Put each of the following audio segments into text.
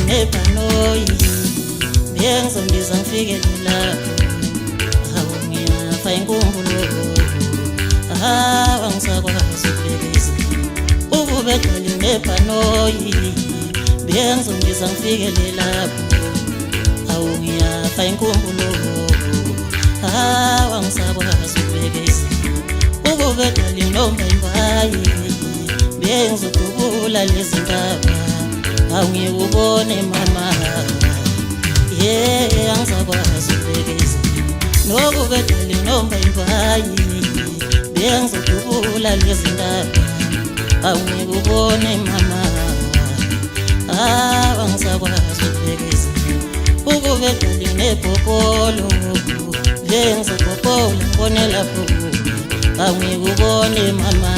nebhanoyi bengizondiza ngifikele lapho hawu ngiyafa inkumbulo angisakwazi ukubekeza ububedali nebhanoyi bengizondiza ngifikele lapho hawu ngiyafa inkumbulo angisakwazi ukubekeza ububedali noma imbayi bengizodubula lezi ndaba awungikubone mama angisakwazi ukubekeza nokubedali noma imbayi bengizodubula lezi ndaba awungikubone mama angisakwazi ukubekeza ukubedali nebhobholo bengizobhobhola ngibone lapho awungikubone mama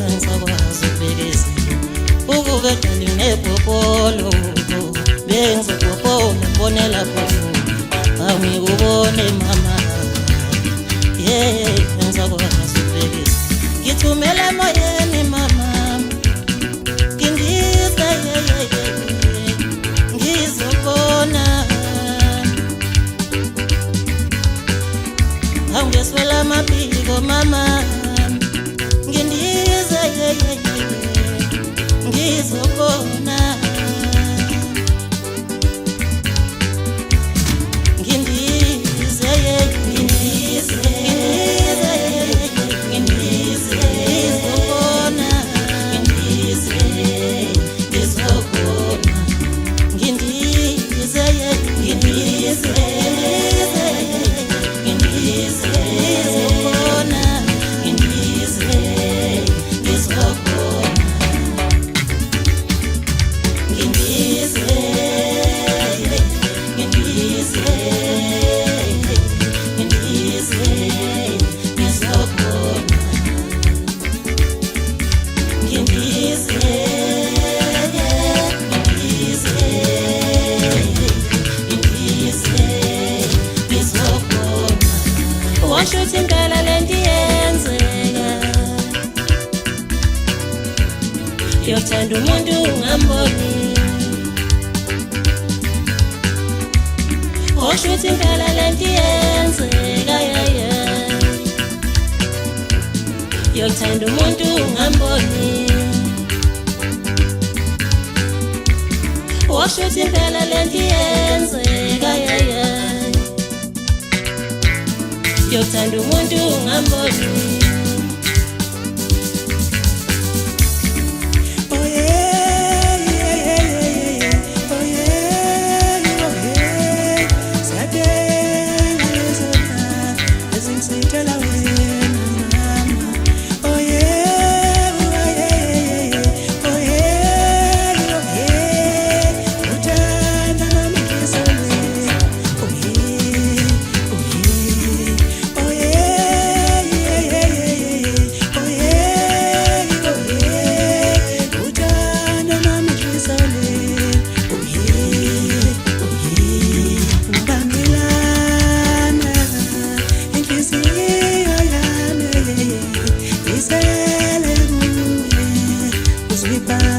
angisakwazi ukubekeza ukubedali nebhobholo bengizobhobhola ngibone lapho awungikubone mama angisakwazi ukubekeza ngithumela emoyeni mama ngindisa ngizobona awungeswela amabhiko mama ngindize ngizobona ngindize ngizobona ngindize ngizobona ngindize washuthi impela lento iyenzeka yothanda umuntu ungamboni washuthi impela lento iyenzeka yothanda umuntu ungamboni washuthi impela lento iyenzeka yothanda umuntu ungamboni Bye.